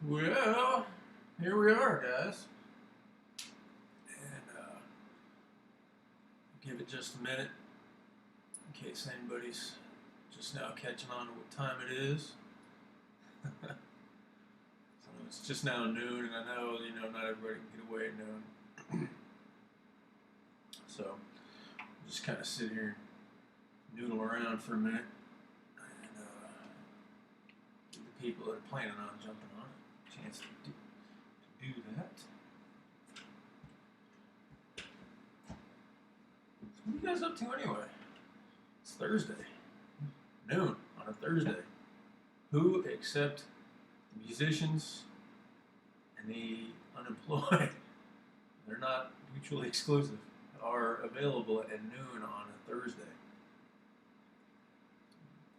Well, here we are, guys. And give it just a minute in case anybody's just now catching on to what time it is. So it's just now noon, and I know, not everybody can get away at noon. So I'll just kind of sit here and noodle around for a minute and give the people that are planning on jumping on a chance to do that. So what are you guys up to anyway? It's Thursday. Noon on a Thursday. Who except the musicians and the unemployed, they're not mutually exclusive, are available at noon on a Thursday?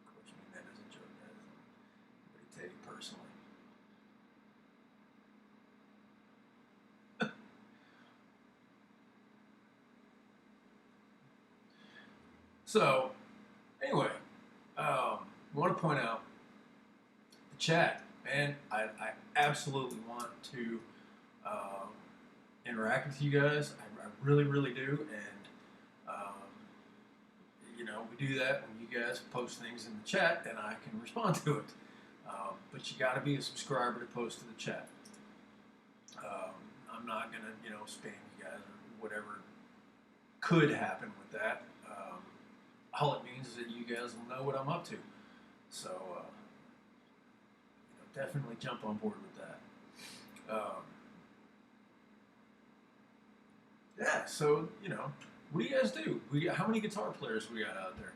Of course, I mean that as a joke, guys. Nobody take it personally. So, anyway, I want to point out the chat, man. I absolutely want to interact with you guys. I really, really do, and we do that when you guys post things in the chat, and I can respond to it. But you got to be a subscriber to post to the chat. I'm not gonna, spam you guys or whatever could happen with that. All it means is that you guys will know what I'm up to. So, definitely jump on board with that. Yeah, so, what do you guys do? How many guitar players we got out there?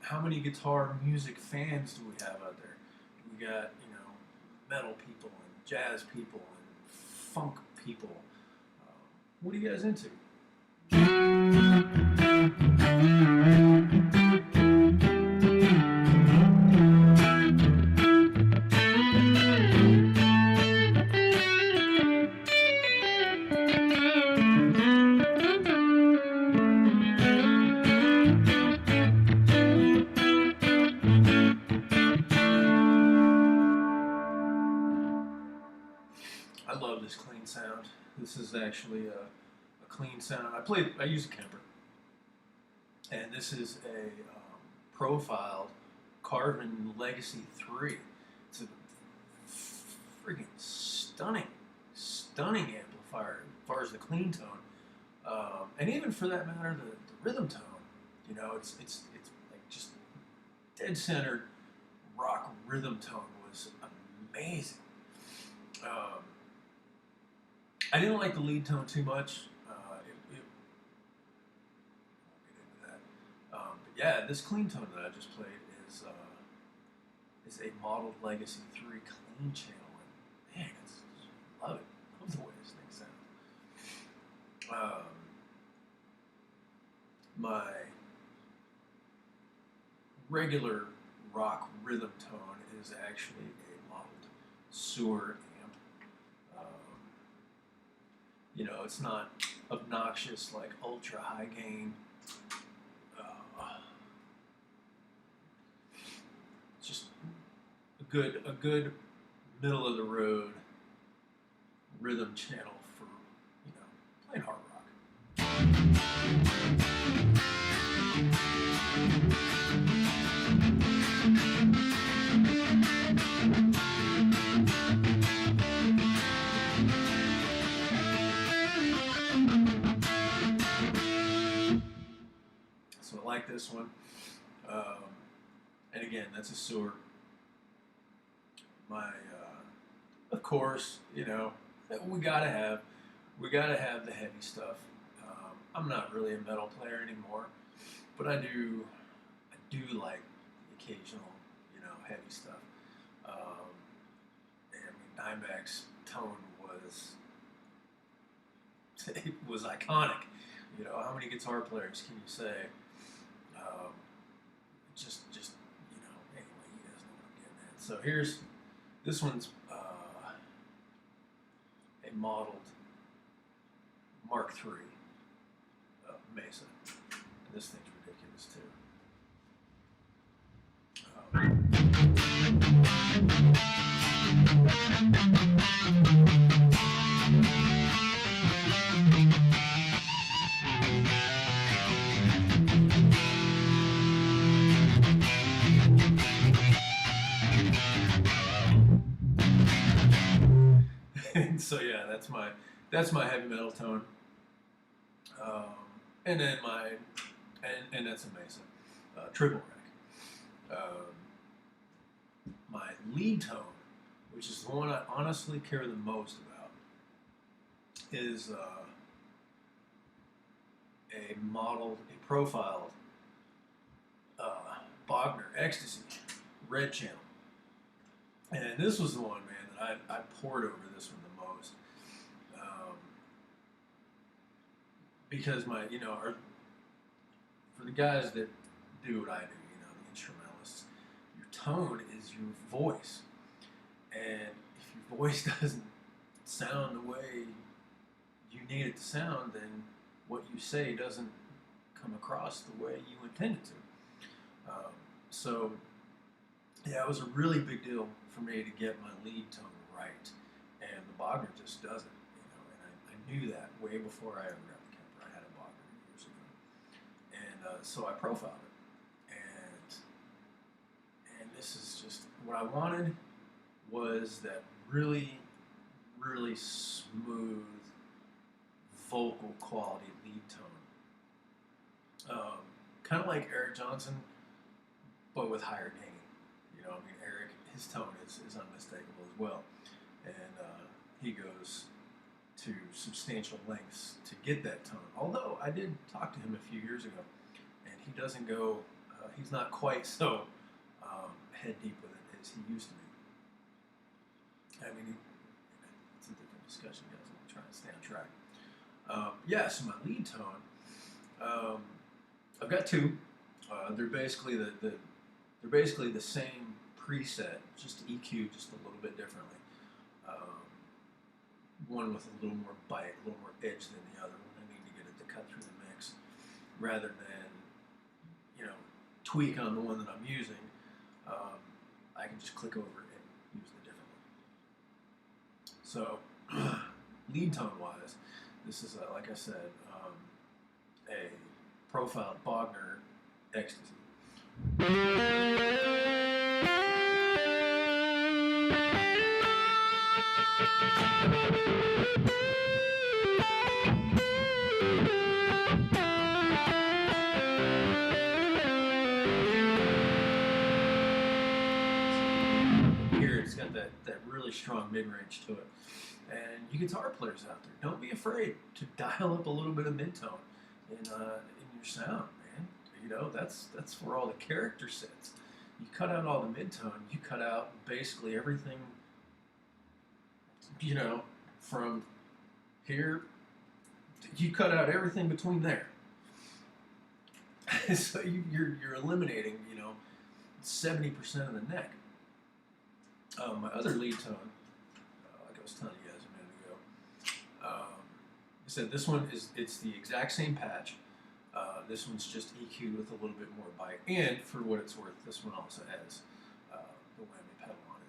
How many guitar music fans do we have out there? We got, metal people and jazz people and funk people. What are you guys into? I love this clean sound. This is actually a clean sound. I use a Kemper, and this is a profiled Carvin Legacy 3. It's a freaking stunning amplifier as far as the clean tone, and even for that matter, the rhythm tone. It's like just dead centered rock rhythm tone was amazing. I didn't like the lead tone too much. I'll get into that. But yeah, this clean tone that I just played is a modeled Legacy 3 clean channel, and man, love it. Love the way this thing sounds. My regular rock rhythm tone is actually a modeled sewer amp. It's not obnoxious like ultra high gain. Just a good middle of the road rhythm channel for playing hard rock. So I like this one, and again, that's a sewer. Of course, we gotta have the heavy stuff. I'm not really a metal player anymore, but I do like the occasional, heavy stuff. And Dimebag's tone was iconic. How many guitar players can you say? Anyway, you guys know what I'm getting at. So this one's a modeled Mark III Mesa. And this thing's ridiculous too. that's my heavy metal tone. And then and that's amazing. Triple rack. My lead tone, which is the one I honestly care the most about, is a profiled Bogner Ecstasy red channel. And this was the one, man, that I poured over this one the most. Because for the guys that do what I do, the instrumentalists, your tone is your voice. And if your voice doesn't sound the way you need it to sound, then what you say doesn't come across the way you intend it to. So, yeah, it was a really big deal for me to get my lead tone right. And the Bogner just doesn't, and I knew that way before I ever got the Kemper. I had a Bogner years ago. And so I profiled it. And this is just, what I wanted was that really, really smooth vocal quality lead tone. Kind of like Eric Johnson, but with higher gain. Eric, his tone is unmistakable as well. And he goes to substantial lengths to get that tone. Although I did talk to him a few years ago, and he doesn't go, he's not quite so head deep with it as he used to be. It's a different discussion, guys. I'm trying to stay on track. So my lead tone, I've got two. They're basically they're basically the same preset, just EQ just a little bit differently. One with a little more bite, a little more edge than the other. I need to get it to cut through the mix, rather than tweak on the one that I'm using. I can just click over it and use the different one. So, lead tone wise, this is like I said, a profiled Bogner Ecstasy. Here it's got that really strong mid-range to it. And you guitar players out there, don't be afraid to dial up a little bit of mid-tone in your sound, man. That's where all the character sits. You cut out all the mid-tone, you cut out basically everything, from here, you cut out everything between there. So you're eliminating, 70% of the neck. My other lead tone, like I was telling you guys a minute ago, I said this one it's the exact same patch. This one's just EQ with a little bit more bite, and for what it's worth, this one also has the whammy pedal on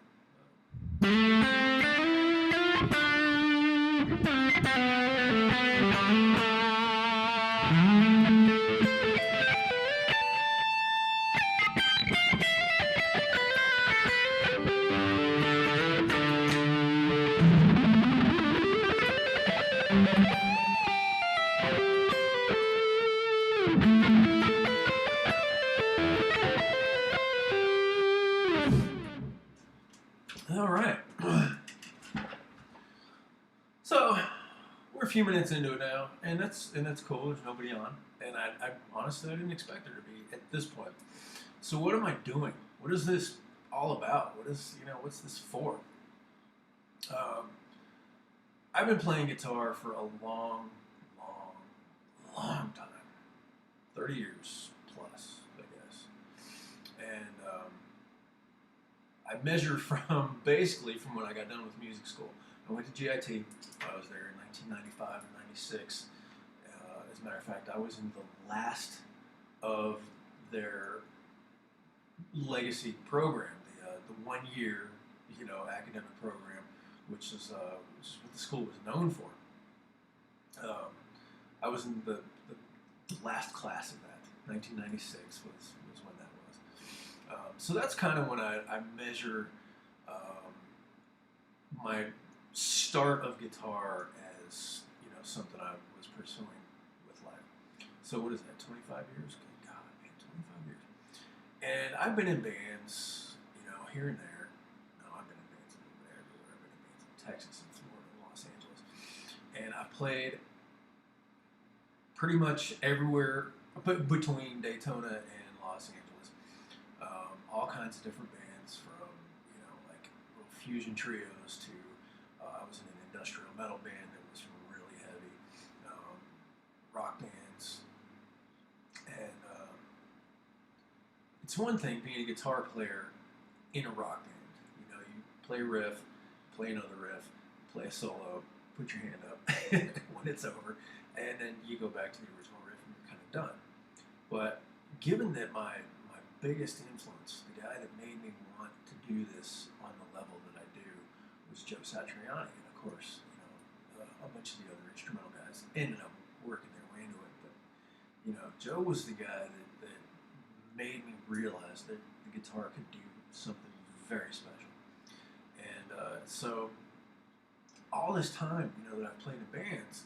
All right. So we're a few minutes into it now, and that's cool. There's nobody on, and I honestly didn't expect there to be at this point. So what am I doing? What is this all about? What's this for? I've been playing guitar for a long time, 30 years plus, I guess, and I measure basically from when I got done with music school. I went to GIT. I was there in 1995 and 96. As a matter of fact, I was in the last of their legacy program, the 1 year, academic program, which is what the school was known for. I was in the last class of that. 1996 was when that was. So that's kind of when I measure my start of guitar as something I was pursuing with life. So what is that? 25 years? Good God, man, 25 years. And I've been in bands, here and there. No, I've been in bands everywhere. I've been in bands in Texas and Florida and Los Angeles, and I've played pretty much everywhere between Daytona and Los Angeles. All kinds of different bands, from like little fusion trios to I was in an industrial metal band that was really heavy, rock bands, and it's one thing being a guitar player in a rock band. You play a riff, play another riff, play a solo, put your hand up when it's over, and then you go back to the original riff and you're kind of done. But given that my biggest influence, the guy that made me want to do this on the level that I do, was Joe Satriani, and of course, a bunch of the other instrumental guys ended up working their way into it. But Joe was the guy that made me realize that the guitar could do something very special. And so all this time, that I've played in bands,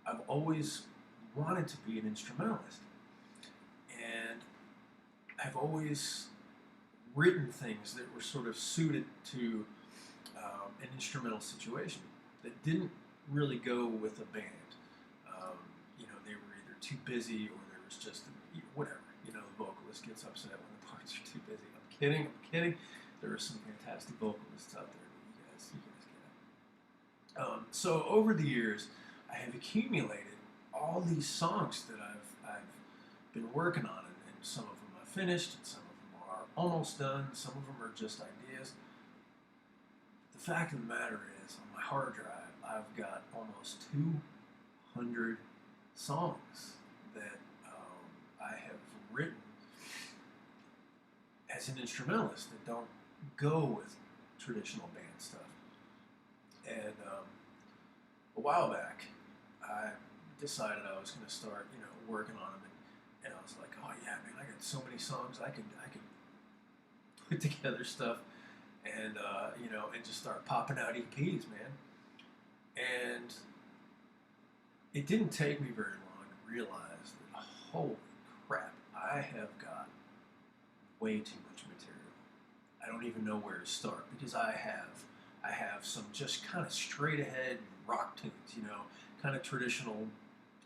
I've always wanted to be an instrumentalist. And I've always written things that were sort of suited to an instrumental situation that didn't really go with a band. They were either too busy, or there was just whatever. The vocalist gets upset when the parts are too busy. I'm kidding. There are some fantastic vocalists out there that you guys get it. So over the years, I have accumulated all these songs that I've been working on, and some of them I've finished, and some of them are almost done, some of them are just ideas. The fact of the matter is, on my hard drive, I've got almost 200 songs that I have written as an instrumentalist that don't go with traditional band stuff. And a while back, I decided I was going to start, working on them, and I was like, oh yeah, man, I got so many songs, I could put together stuff, and and just start popping out EPs, man. And it didn't take me very long to realize that, holy crap, I have got way too much material. I don't even know where to start, because I have some just kind of straight ahead rock tunes, kind of traditional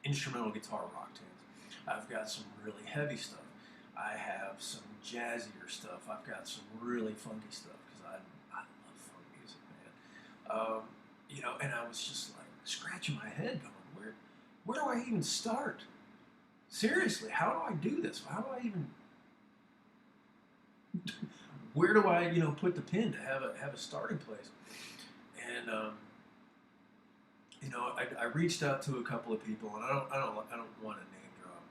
instrumental guitar rock tunes. I've got some really heavy stuff. I have some jazzier stuff. I've got some really funky stuff, because I love funk music, man. And I was just like scratching my head, going, where do I even start? Seriously, how do I do this? How do I even? Where do I, put the pin to have a starting place? And I reached out to a couple of people, and I don't want to name drop,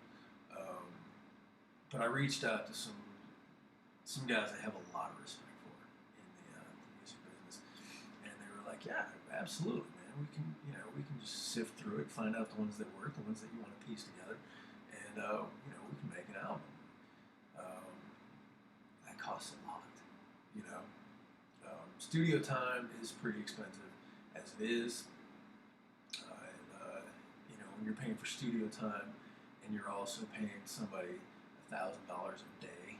but I reached out to some guys I have a lot of respect for in the music business, and they were like, yeah, absolutely, man. We can just sift through it, find out the ones that work, the ones that you want to piece together, and we can make an album. That costs a lot. Studio time is pretty expensive as it is, when you're paying for studio time, and you're also paying somebody $1,000 a day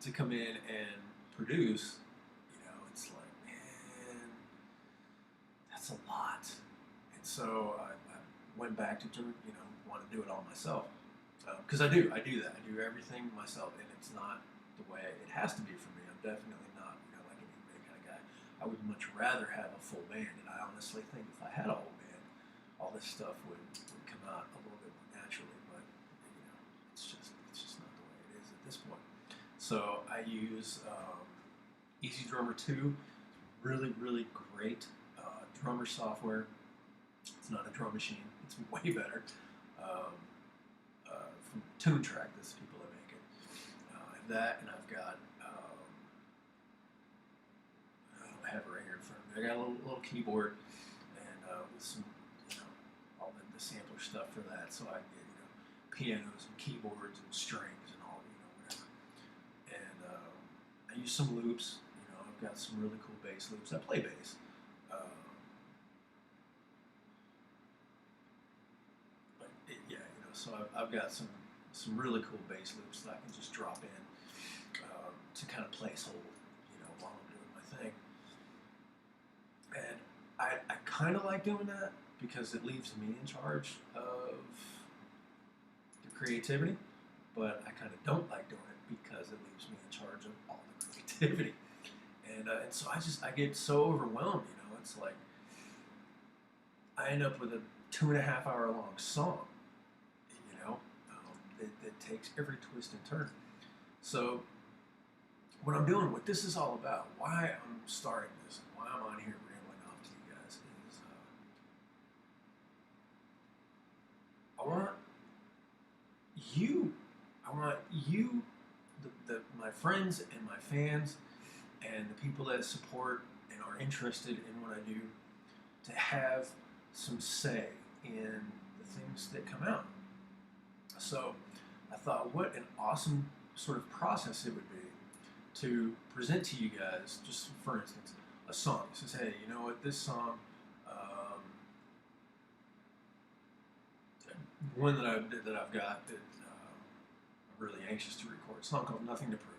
to come in and produce, it's like, man, that's a lot. And so I went back to want to do it all myself, because I do that. I do everything myself, and it's not the way it has to be for me. I'm definitely not, like an anybody kind of guy. I would much rather have a full band, and I honestly think if I had a whole band, all this stuff would come out a little bit more naturally. But it's just not the way it is at this point. So I use Easy Drummer 2. Really, really great drummer software. It's not a drum machine. It's way better. From Tune Track, this is people that make it. I have that, and I've got I have it right here in front of me. I got a little keyboard, and with some all the sampler stuff for that, so I get pianos and keyboards and strings and all whatever. And I use some loops. I've got some really cool bass loops. I play bass. Yeah, so I've got some really cool bass loops that I can just drop in to kind of placehold, while I'm doing my thing. And I kind of like doing that because it leaves me in charge of the creativity, but I kind of don't like doing it because it leaves me in charge of all the creativity. And so I get so overwhelmed, it's like I end up with a 2.5 hour long song, that takes every twist and turn. So what I'm doing, what this is all about, why I'm starting this, why I'm on here rambling off to you guys is I want you, my friends and my fans and the people that support and are interested in what I do to have some say in the things that come out. So I thought, what an awesome sort of process it would be to present to you guys, just for instance, a song. It says, hey, you know what, this song, one that I've got that I'm really anxious to record, a song called Nothing to Prove.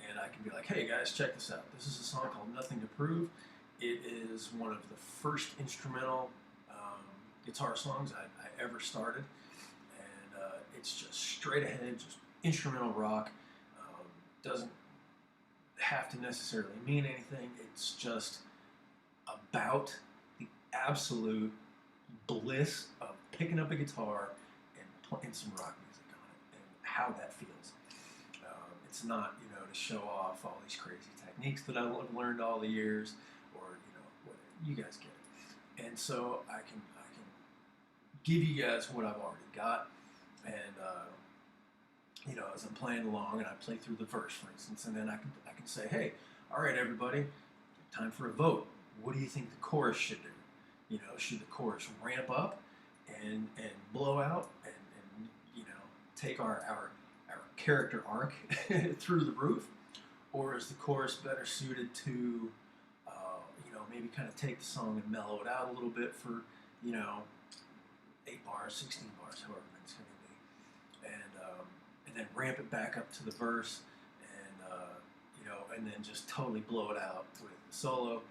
And I can be like, hey guys, check this out. This is a song called Nothing to Prove. It is one of the first instrumental guitar songs I ever started. And it's just straight ahead, just instrumental rock. Doesn't have to necessarily mean anything. It's just about the absolute bliss of picking up a guitar and playing some rock music on it and how that feels. It's not, to show off all these crazy techniques that I've learned all the years, or whatever. You guys get it. And so I can give you guys what I've already got, and as I'm playing along and I play through the verse, for instance, and then I can say, hey, all right, everybody, time for a vote. What do you think the chorus should do? Should the chorus ramp up and blow out and take our character arc through the roof, or is the chorus better suited to maybe kind of take the song and mellow it out a little bit for 8 bars, 16 bars, however many it's going to be, and then ramp it back up to the verse, and then just totally blow it out with the solo.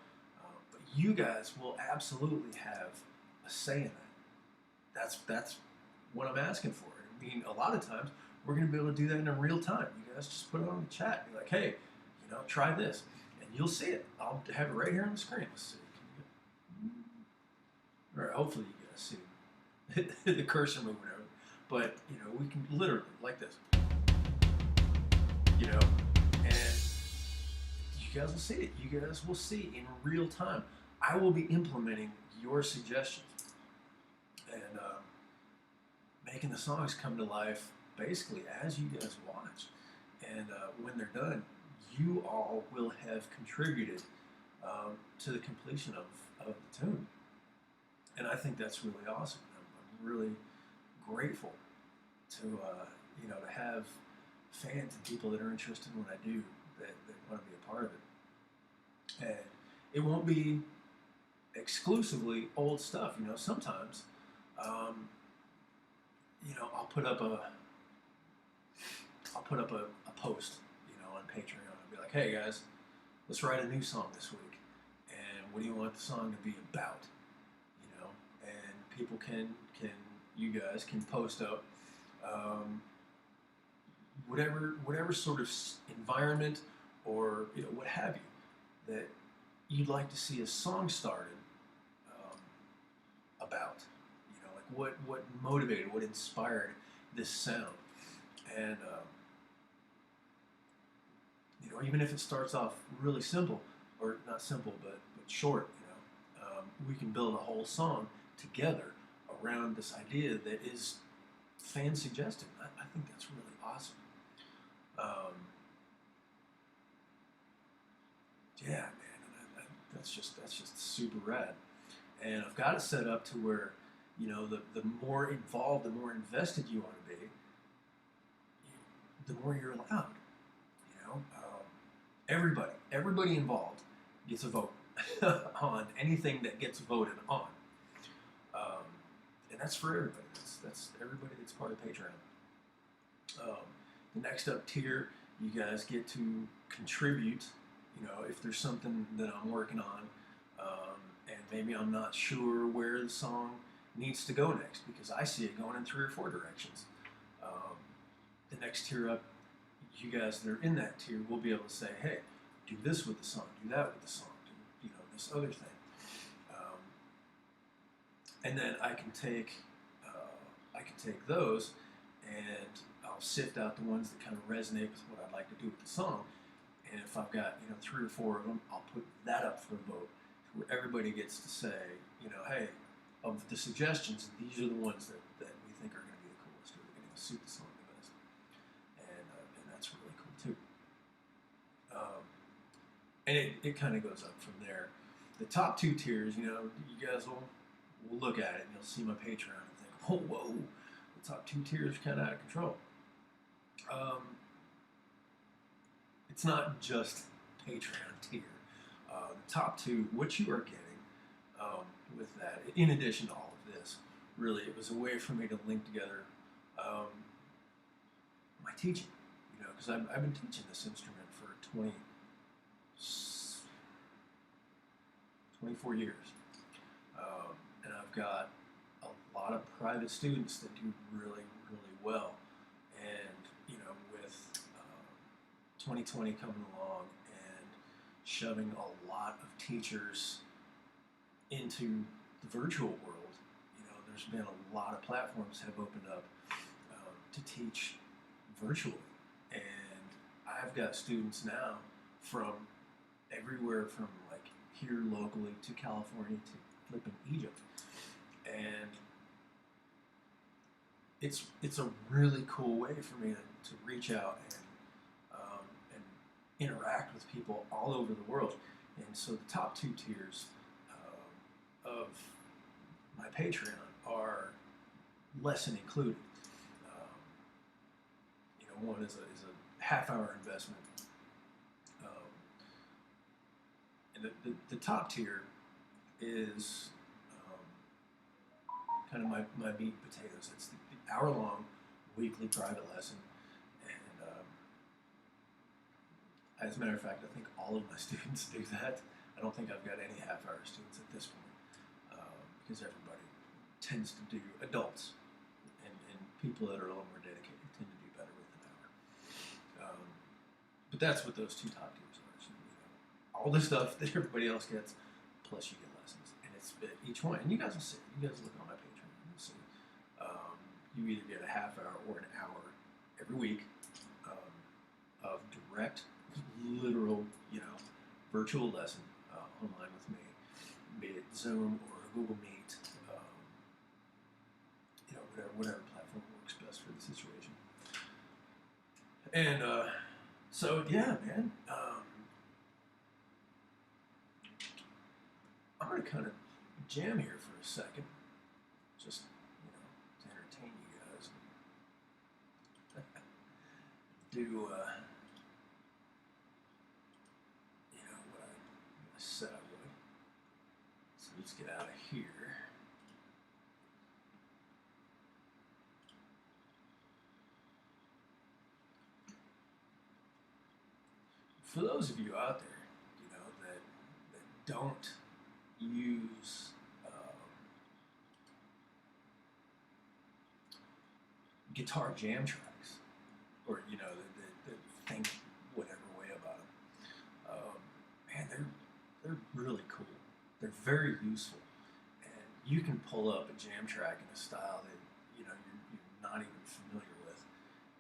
But you guys will absolutely have a say in that. That's what I'm asking for. I mean, a lot of times we're going to be able to do that in real time. You guys just put it on the chat. Be like, hey, try this, and you'll see it. I'll have it right here on the screen. Let's see. All right, hopefully you guys see the cursor moving over. But we can literally like this. And you guys will see it. You guys will see in real time. I will be implementing your suggestions and making the songs come to life basically as you guys watch. And when they're done, you all will have contributed to the completion of the tune. And I think that's really awesome. I'm really grateful to to have fans and people that are interested in what I do, that want to be a part of it. And it won't be exclusively old stuff. Sometimes I'll put up a post on Patreon and be like, hey guys, let's write a new song this week, and what do you want the song to be about? And people you guys can post up whatever sort of environment or what have you that you'd like to see a song started about. Like what motivated, what inspired this sound, and even if it starts off really simple, or not simple but short, we can build a whole song together around this idea that is fan suggested. I think that's really awesome. Yeah, man, that's just super rad. And I've got it set up to where the more involved, the more invested you want to be, the more you're allowed. Everybody involved gets a vote. on anything that gets voted on. Um, and that's for everybody. That's everybody that's part of Patreon. The next up tier, you guys get to contribute. You know, if there's something that I'm working on, and maybe I'm not sure where the song needs to go next because I see it going in 3 or 4 directions. The next tier up, you guys that are in that tier will be able to say, hey, do this with the song, do that with the song, do this other thing. And then I can take those and I'll sift out the ones that kind of resonate with what I'd like to do with the song. And if I've got 3 or 4 of them, I'll put that up for a vote, where everybody gets to say, hey, of the suggestions, these are the ones that we think are going to be the coolest, or they're going to suit the song the best. And that's really cool too. And it kind of goes up from there. The top 2 tiers, you guys will look at it and you'll see my Patreon and think, oh, whoa, the top 2 tiers are kind of out of control. It's not just Patreon tier. The top 2, what you are getting with that, in addition to all of this, really, it was a way for me to link together my teaching. Because I've been teaching this instrument for 24 years. And I've got a lot of private students that do really, really well. And, with 2020 coming along and shoving a lot of teachers into the virtual world, there's been a lot of platforms have opened up to teach virtually. And I've got students now from everywhere from like here locally to California to flipping Egypt. And it's a really cool way for me to reach out and interact with people all over the world. And so the top 2 tiers of my Patreon are lesson included. One is a half-hour investment. And the top tier is kind of my meat and potatoes. It's the hour-long weekly private lesson. And as a matter of fact, I think all of my students do that. I don't think I've got any half-hour students at this point because everybody tends to do, adults and people that are a little more dedicated tend to do better with an hour. But that's what those 2 top tiers are. So, all the stuff that everybody else gets, plus you get lessons. And it's each one. And you guys will see. You guys look on my Patreon and you'll see. You either get a half hour or an hour every week of direct, literal, virtual lesson online with me, be it Zoom or Google Meet, whatever platform works best for the situation. And so yeah, man, I'm gonna kind of jam here for a second, just to entertain you guys. Do what I said I would. So let's get out of here. For those of you out there, that don't use guitar jam tracks, or that think whatever way about them, man, they're really cool. They're very useful, and you can pull up a jam track in a style that you're not even familiar with,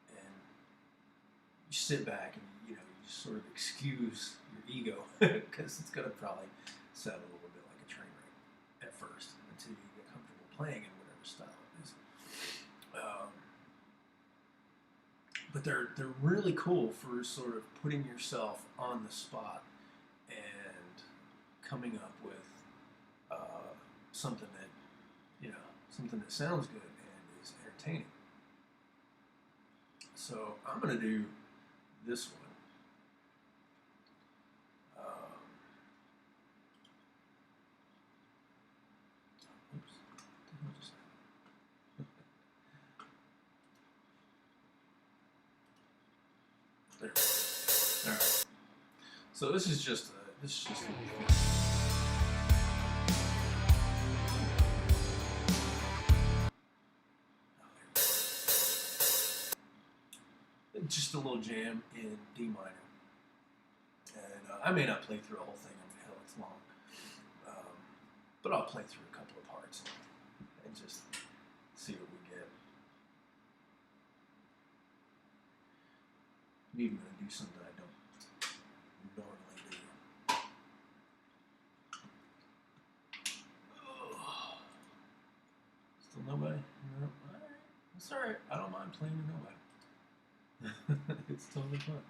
and you sit back and you sort of excuse your ego because it's going to probably sound a little bit like a train wreck at first until you get comfortable playing in whatever style it is. But they're really cool for sort of putting yourself on the spot and coming up with something that sounds good and is entertaining. So I'm going to do this one. There. All right. So this is just a just a little jam in D minor, and I may not play through the whole thing. I mean, hell, it's long, but I'll play through a couple of parts and just see what we get. I'm even going to do something I don't normally do. Oh. Still nobody? No. All right. It's all right. I don't mind playing with nobody. It's totally fun.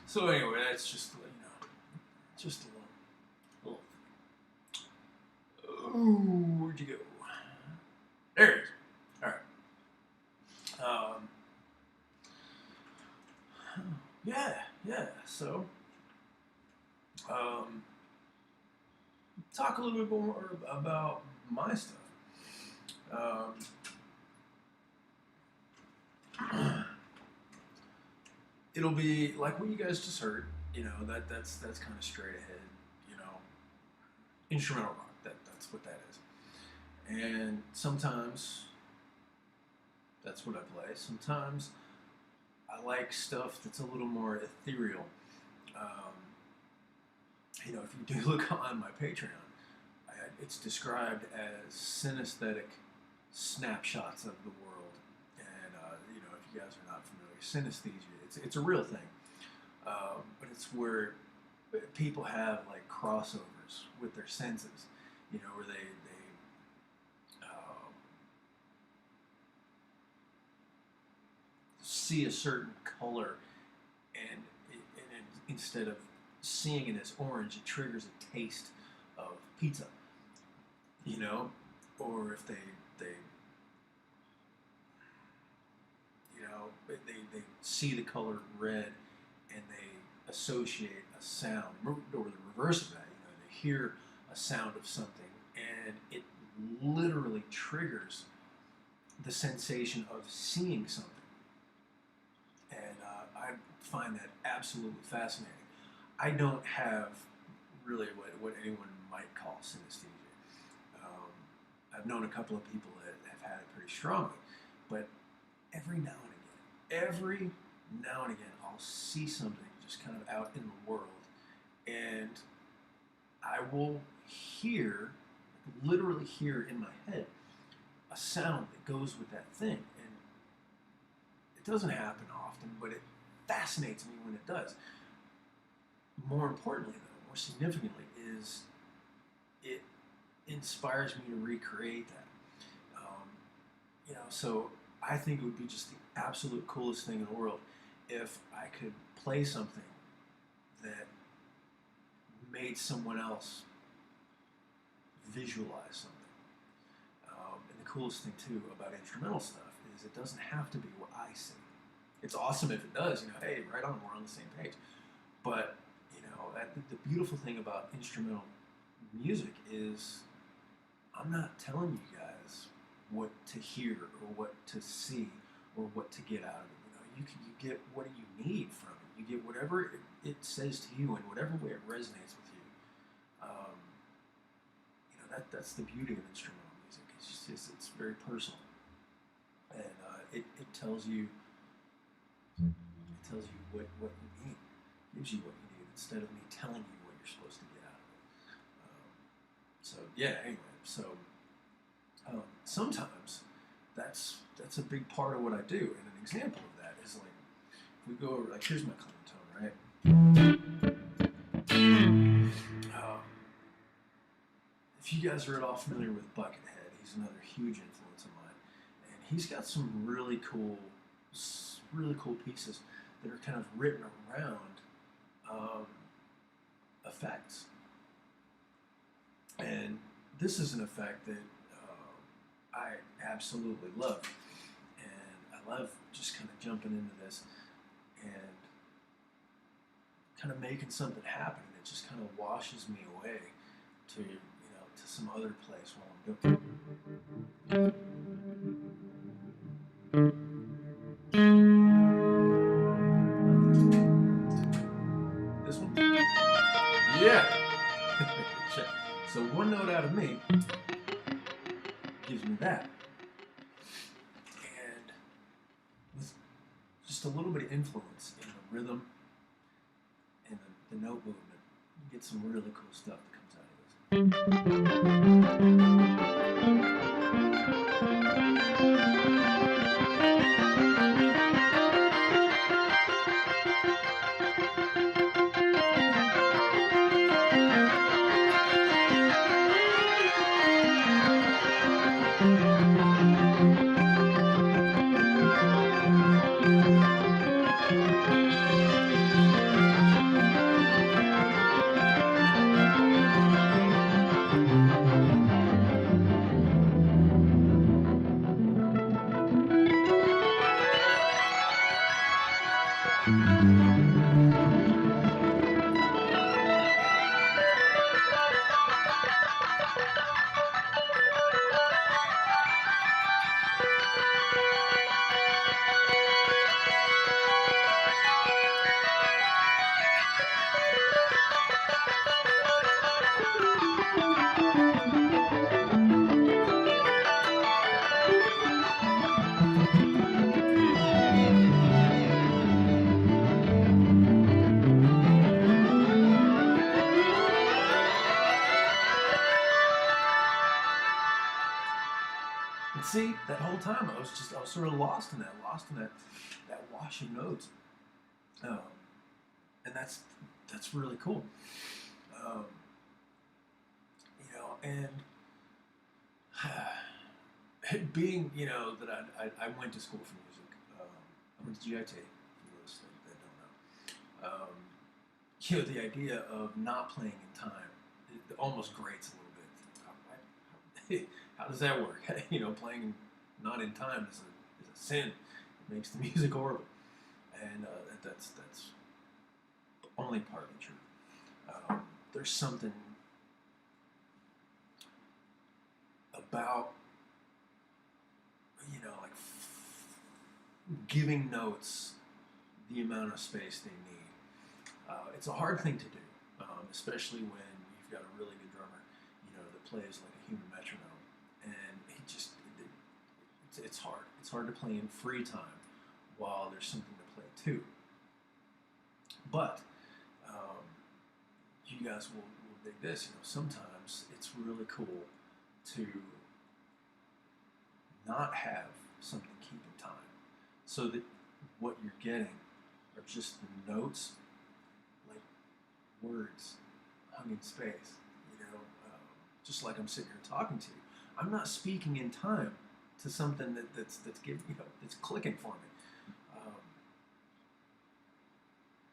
So anyway, that's just just a little. Oh, where'd you go? There it is. All right. Yeah. So, talk a little bit more about my stuff. It'll be like what you guys just heard. That's kind of straight ahead. Instrumental rock. That's what that is. And sometimes that's what I play. Sometimes I like stuff that's a little more ethereal. If you do look on my Patreon, it's described as synesthetic snapshots of the world. And if you guys are not familiar, synesthesia, it's a real thing. But it's where people have like crossovers with their senses, where they see a certain color, and instead of seeing it as orange, it triggers a taste of pizza, or if they see the color red and they associate a sound, or the reverse of that, they hear a sound of something and it literally triggers the sensation of seeing something. And I find that absolutely fascinating. I don't have really what anyone might call synesthesia. I've known a couple of people that have had it pretty strongly, but every now and again, I'll see something just kind of out in the world, and I will literally hear in my head a sound that goes with that thing. And it doesn't happen often, but it fascinates me when it does. More importantly, though, more significantly, is it inspires me to recreate that. So I think it would be just the absolute coolest thing in the world if I could play something that made someone else visualize something. And the coolest thing too about instrumental stuff is it doesn't have to be what I see. It's awesome if it does, hey, right on, we're on the same page. But the beautiful thing about instrumental music is I'm not telling you guys what to hear or what to see or what to get out of it. You get what you need from it. You get whatever it says to you in whatever way it resonates with you. That's the beauty of instrumental music. It's very personal, and it tells you what you need, gives you what you need instead of me telling you what you're supposed to get out of it. Sometimes that's a big part of what I do, and an example of that is like if we go over, like, here's my clean tone, right? If you guys are at all familiar with Buckethead, he's another huge influence of mine, and he's got some really cool pieces that are kind of written around effects. And this is an effect that I absolutely love, and I love just kind of jumping into this and kind of making something happen, and it just kind of washes me away to some other place while I'm doing this one. Yeah. So one note out of me gives me that, and with just a little bit of influence in the rhythm and the note movement, you get some really cool stuff that comes out of this. And see, that whole time I was sort of lost in that wash of notes, and that's really cool. And being that I went to school for music. I went to GIT, for those that don't know. The idea of not playing in time, it almost grates a little bit. How does that work? Playing not in time is a sin. It makes the music horrible, and that's only partly true. There's something about, like giving notes the amount of space they need. It's a hard thing to do, especially when you've got a really good drummer, that plays like a human metronome, and it's hard. It's hard to play in free time while there's something to play too. But you guys will dig this. Sometimes it's really cool to not have something keeping time, so that what you're getting are just the notes, like words hung in space. Just like I'm sitting here talking to you. I'm not speaking in time to something that's giving, that's clicking for me.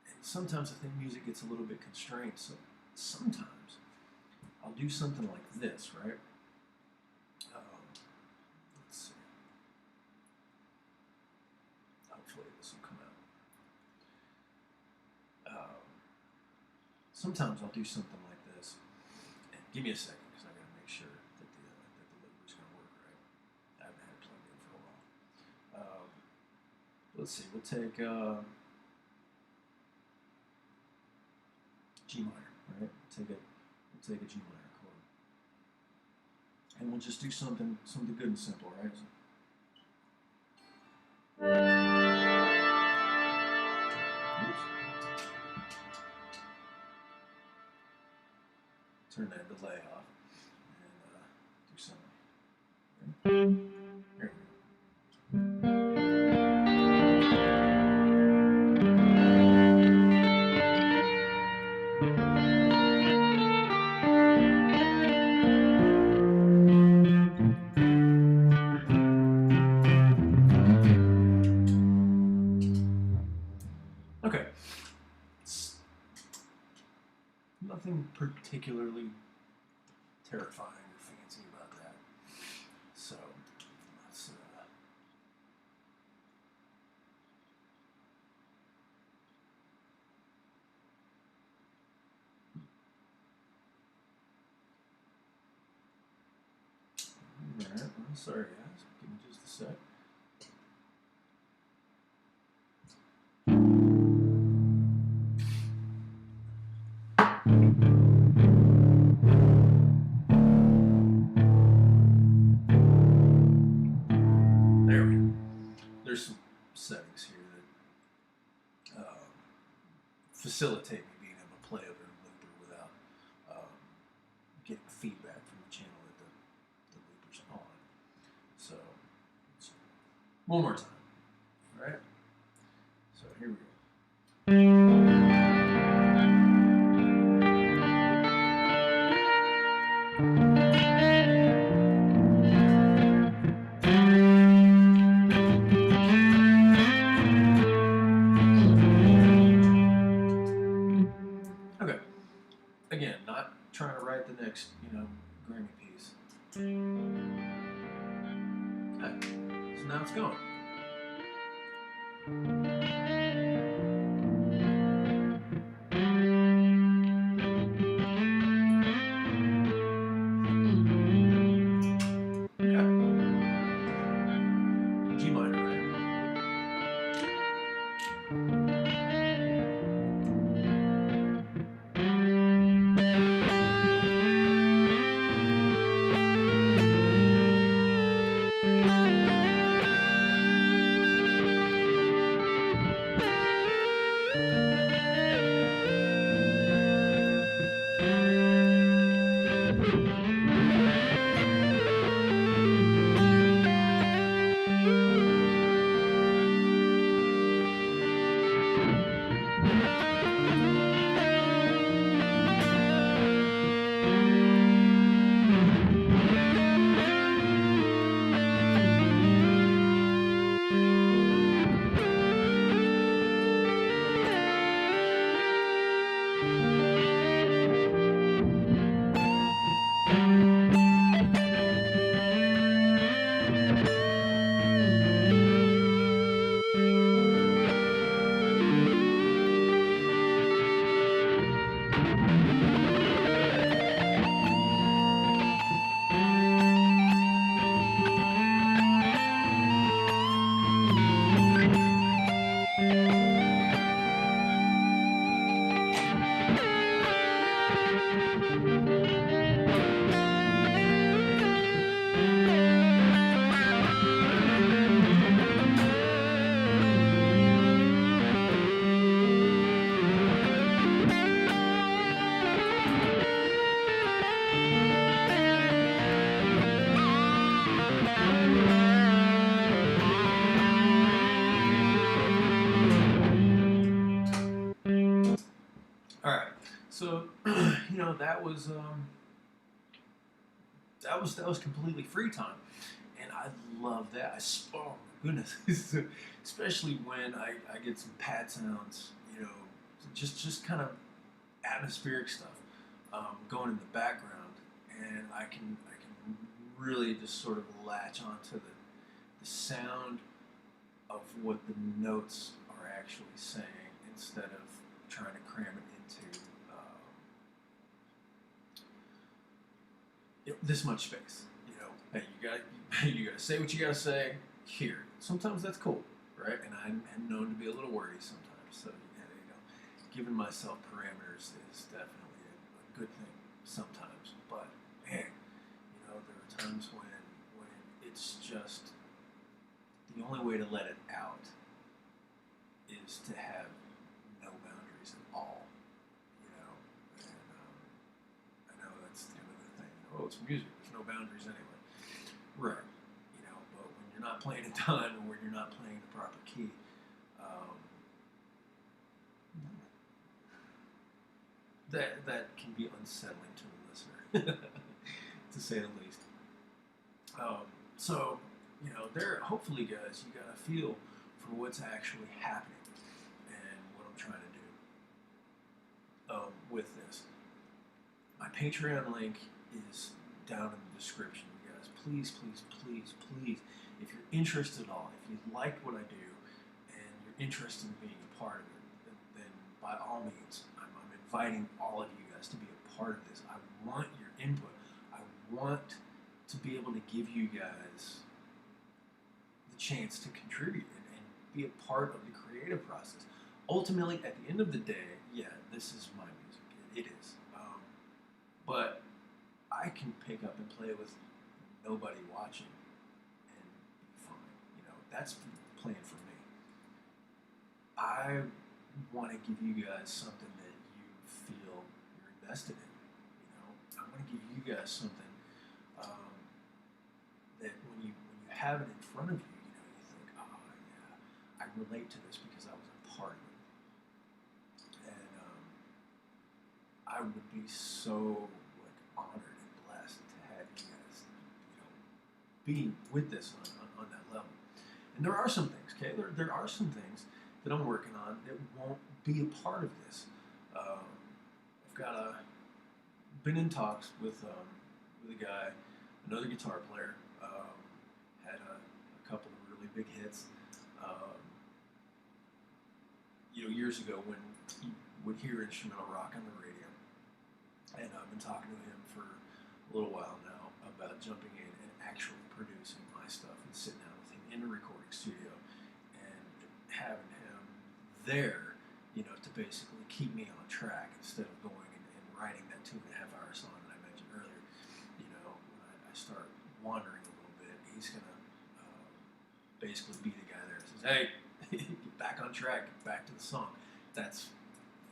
And sometimes I think music gets a little bit constrained. So sometimes I'll do something like this, right? Let's see. Hopefully this will come out. Sometimes I'll do something like this. And give me a second, because I got to make sure that the loop is going to work right. I haven't had it plugged in for a while. Let's see. We'll take G minor, right? We'll take a G minor chord, and we'll just do something good and simple, right? Turn that delay off and do something. Here we go. Okay. It's nothing particularly terrifying or fancy about that. So let's all right. Well, sorry guys, give me just a sec. There we go. There's some settings here that facilitate me being able to play over a looper without getting feedback from the channel that the looper's on. So, one more time. All right? So, here we go. Okay. Again, not trying to write the next, Grammy piece. Okay. So now it's going. G minor, right? So, that was completely free time, and I love that. Oh my goodness, especially when I get some pad sounds, just kind of atmospheric stuff going in the background, and I can really just sort of latch onto the sound of what the notes are actually saying instead of trying to cram it into this much space. Hey, you got to say what you got to say here. Sometimes that's cool, right? And I'm known to be a little wordy sometimes. So giving myself parameters is definitely a good thing sometimes. But man, there are times when it's just the only way to let it out is to have no boundaries at all. And I know that's kind of the thing. Oh, it's music. There's no boundaries anyway. Right. But when you're not playing in time or when you're not playing the proper key, that can be unsettling to the listener, to say the least. So, hopefully, guys, you got a feel for what's actually happening and what I'm trying to do with this. My Patreon link is down in the description, you guys. Please, please, please, please, if you're interested at all, if you like what I do and you're interested in being a part of it, then by all means, I'm inviting all of you guys to be a part of this. I want your input. I want to be able to give you guys the chance to contribute and be a part of the creative process. Ultimately, at the end of the day, yeah, this is my music. It is. But I can pick up and play with nobody watching and be fine. That's playing for me. I want to give you guys something that you feel you're invested in. I want to give you guys something that when you have it in front of you, you think, oh yeah, I relate to this because I was a part of it, and I would be so honored and blessed to have you guys, be with this on that level. And there are some things, okay? There are some things that I'm working on that won't be a part of this. I've been in talks with a guy, another guitar player, had a couple of really big hits. Years ago when he would hear instrumental rock on the radio, and I've been talking to him for a little while now about jumping in and actually producing my stuff and sitting down with him in a recording studio and having him there, to basically keep me on track instead of going and writing that 2.5-hour song that I mentioned earlier. When I start wandering a little bit, he's going to basically be the guy there that says, hey, get back on track, get back to the song. That's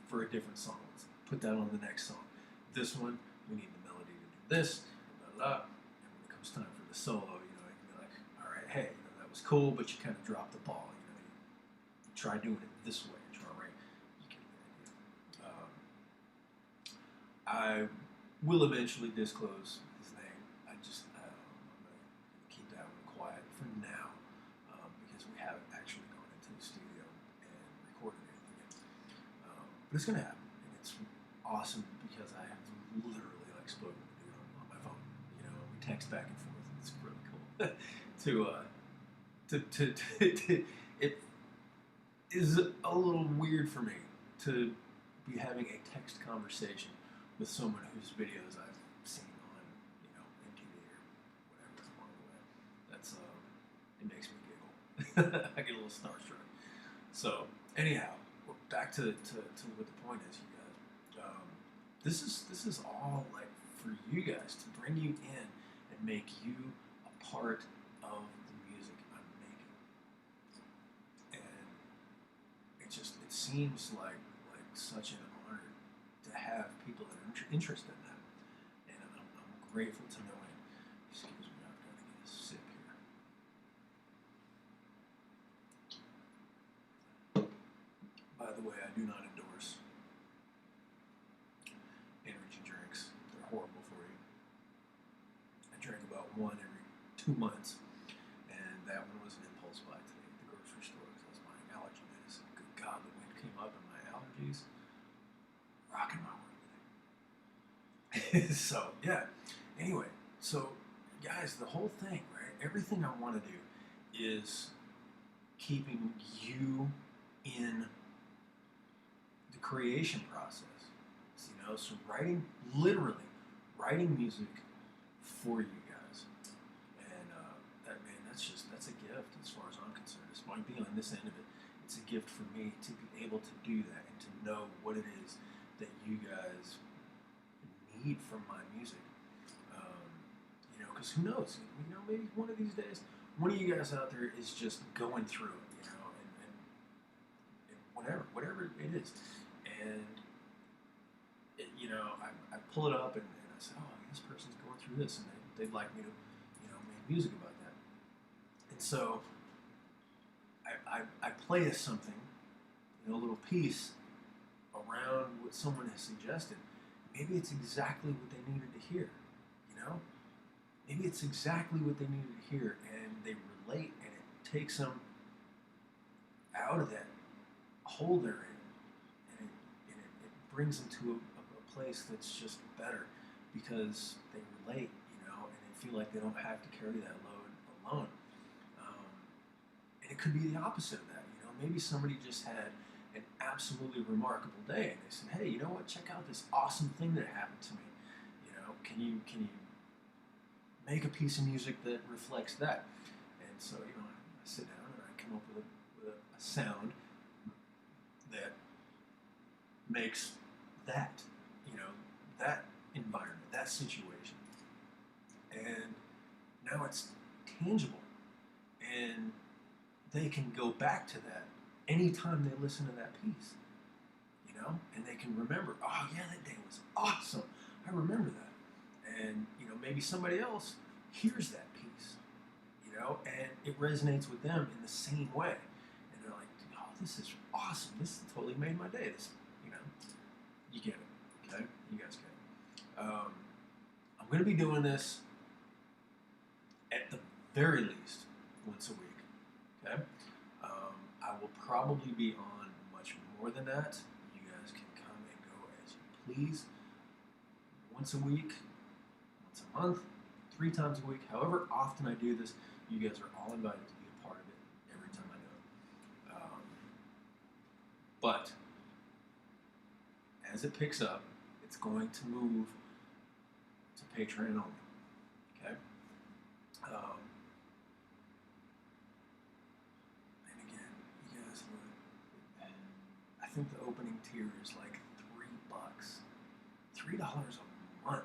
for a different song. Let's put that on the next song. This one, we need the melody to do this, blah, blah, blah. And when it comes time for the solo, you can be like, all right, hey, that was cool, but you kind of dropped the ball. You try doing it this way. You get the idea. I will eventually disclose his name. I'm going to keep that one quiet for now because we haven't actually gone into the studio and recorded anything yet. But it's going to happen, and it's awesome because I have literally spoken to the dude on my phone. We text back and forth, and it's really cool. It is a little weird for me to be having a text conversation with someone whose videos I've seen on, MTV or whatever along the way. That's it makes me giggle. I get a little starstruck. So anyhow, back to what the point is, you guys. This is all for you guys to bring you in and make you a part of the music I'm making. And it seems like such an honor to have people that are interested in that. And I'm grateful to know it. Excuse me, I've got to get a sip here. By the way, I do not endorse 2 months, and that one was an impulse buy today at the grocery store because I was buying allergy medicine. Good God, the wind came up and my allergies rocking my world. So yeah. Anyway, so guys, the whole thing, right? Everything I want to do is keeping you in the creation process. So literally writing music for you guys, and that's a gift as far as I'm concerned. This might be on this end of it. It's a gift for me to be able to do that and to know what it is that you guys need from my music. Because who knows? Maybe one of these days, one of you guys out there is just going through it, and whatever it is, and I pull it up and I say, oh, this person's going through this, and they'd like me to, make music about that. And so I play something, a little piece around what someone has suggested. Maybe it's exactly what they needed to hear, Maybe it's exactly what they needed to hear, and they relate, and it takes them out of that hole they're in, and it brings them to a place that's just better because they relate, and they feel like they don't have to carry that load alone. And it could be the opposite of that, Maybe somebody just had an absolutely remarkable day, and they said, hey, you know what? Check out this awesome thing that happened to me. Can you make a piece of music that reflects that? And so, I sit down and I come up with a sound that makes that, that environment, that situation. And now it's tangible. And they can go back to that anytime they listen to that piece, and they can remember, oh yeah, that day was awesome. I remember that. And, maybe somebody else hears that piece, and it resonates with them in the same way. And they're like, oh, this is awesome. This totally made my day. This, you get it, okay? You guys get it. I'm going to be doing this at the very least once a week, okay? I will probably be on much more than that. You guys can come and go as you please. Once a week, once a month, 3 times a week, however often I do this, you guys are all invited to be a part of it every time I do it. But as it picks up, it's going to move to Patreon only. Okay? And again, you guys would, I think the opening tier is like $3. $3 a month,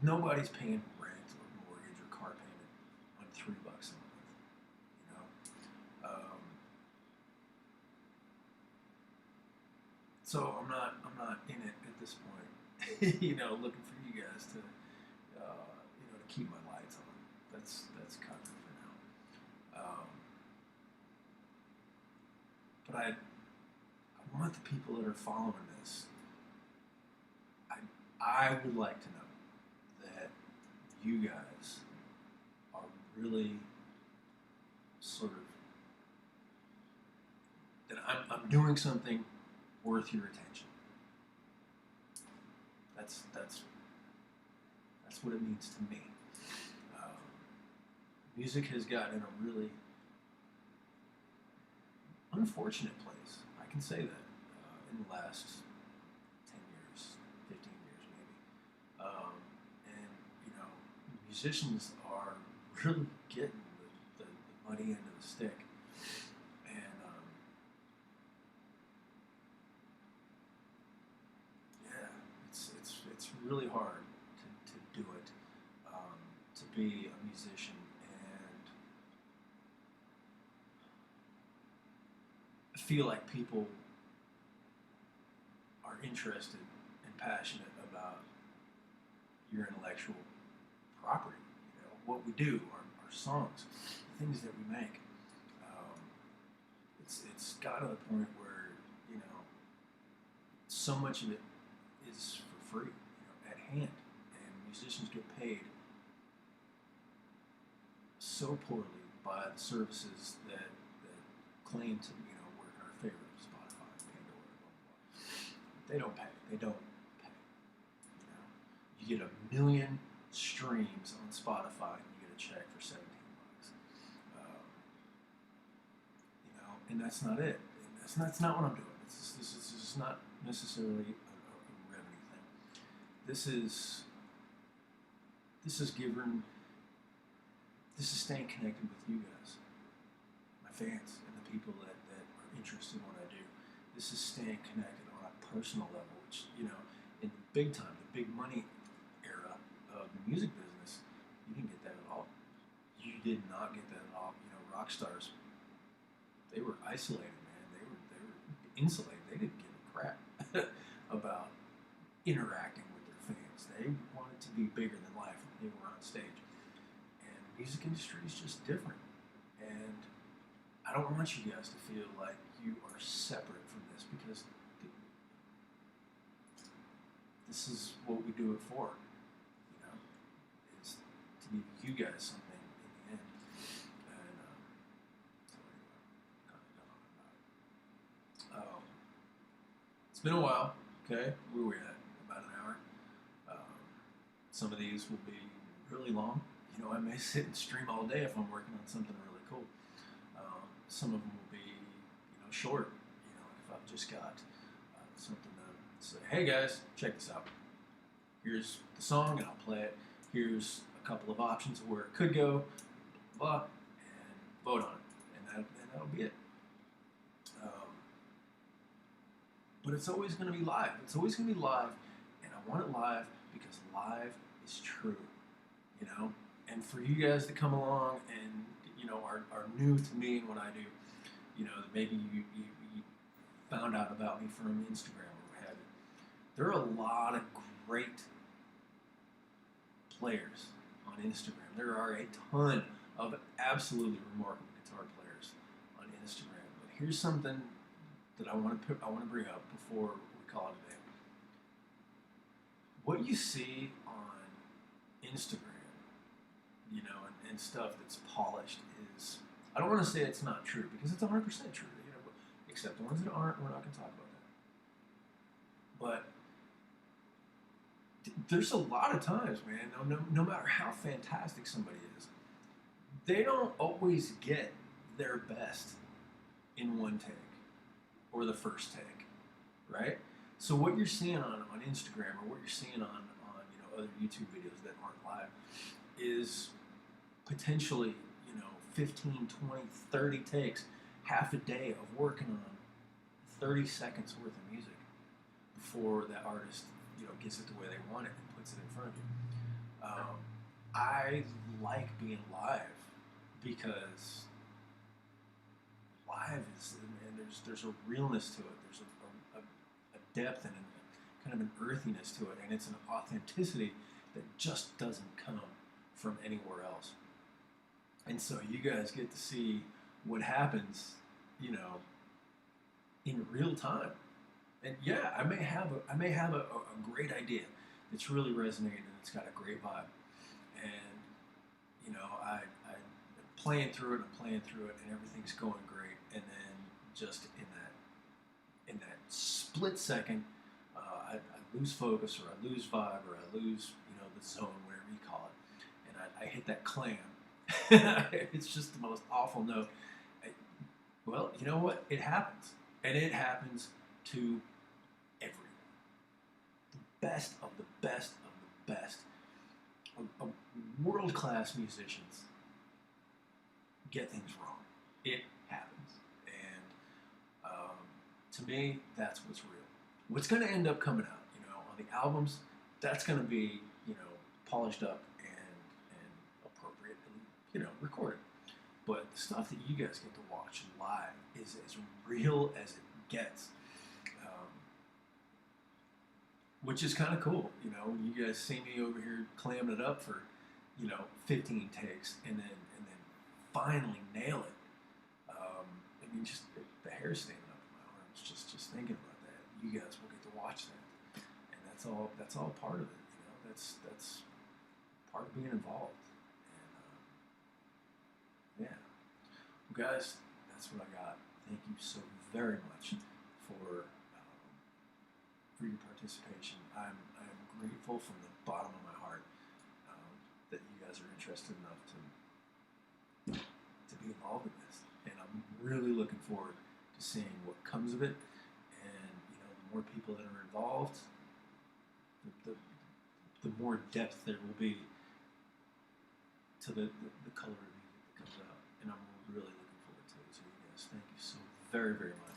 Nobody's paying rent or mortgage or car payment on $3 a month, So I'm not in it at this point, looking for you guys to, to keep my lights on. That's covered for now. But I want the people that are following this. I would like to know that you guys are really sort of, that I'm doing something worth your attention. That's what it means to me. Music has gotten in a really unfortunate place. I can say that in the last 10 years, 15 years maybe. And, musicians are really getting the money end of the stick. And, yeah, it's really hard to do it, to be a musician and feel like people are interested and passionate about your intellectual property, what we do, our songs, the things that we make. It's got to the point where, so much of it is for free, at hand. And musicians get paid so poorly by the services that claim to work in our favor, Spotify, Pandora, blah, blah, blah. They don't pay. They don't pay. You get 1 million streams on Spotify and you get a check for $17. And that's not it. That's not what I'm doing. This is not necessarily a revenue thing. This is staying connected with you guys, my fans, and the people that are interested in what I do. This is staying connected on a personal level, which, in the big time, the big money era of the music business, you didn't get that at all. You did not get that at all. Rock stars, they were isolated, man. They were insulated. They didn't give a crap about interacting with their fans. They wanted to be bigger than life when they were on stage. And the music industry is just different. And I don't want you guys to feel like you are separate from this, because this is what we do it for. It's to give you guys something in the end. And it's been a while. Okay, where we at? About an hour. Some of these will be really long. I may sit and stream all day if I'm working on something really cool. Some of them will be, short. If I've just got something to say, hey guys, check this out. Here's the song, and I'll play it. Here's a couple of options of where it could go, blah, blah, and vote on it, and that'll be it. But it's always going to be live. It's always going to be live, and I want it live because live is true, And for you guys to come along and, are new to me and what I do, maybe you found out about me from Instagram or what have you. There are a lot of great players on Instagram. There are a ton of absolutely remarkable guitar players on Instagram. But here's something that I want to bring up before we call it a day. What you see on Instagram, and stuff that's polished is, I don't want to say it's not true, because it's 100% true. Except the ones that aren't, we're not going to talk about that. But there's a lot of times, man, no matter how fantastic somebody is, they don't always get their best in one take or the first take, right? So what you're seeing on Instagram, or what you're seeing on other YouTube videos that aren't live, is potentially 15, 20, 30 takes, half a day of working on 30 seconds worth of music before that artist gets it the way they want it and puts it in front of you. I like being live because live is, man, there's a realness to it. There's a depth and kind of an earthiness to it, and it's an authenticity that just doesn't come from anywhere else. And so you guys get to see what happens, in real time. And yeah, I may have a great idea that's really resonating and it's got a great vibe. And I'm playing through it, and everything's going great. And then just in that split second, I lose focus, or I lose vibe, or I lose the zone, whatever you call it, and I hit that clam. It's just the most awful note. Well, you know what? It happens. And it happens to everyone. The best of the best of the best of world-class musicians get things wrong. It happens. And to me, that's what's real. What's going to end up coming out, on the albums, that's going to be, polished up and appropriately, recorded. But the stuff that you guys get to watch live is as real as it gets, which is kind of cool. When you guys see me over here clamming it up for, 15 takes, and then finally nail it. Just the hair standing up in my arms, just thinking about that. You guys will get to watch that, and that's all part of it. part of being involved. And yeah, well, guys, that's what I got. Thank you so very much for your participation. I'm grateful from the bottom of my heart that you guys are interested enough to be involved in this, and I'm really looking forward to seeing what comes of it. And the more people that are involved, the more depth there will be to the color of music that comes out, and I'm really looking forward to it. So you guys, thank you so very, very much.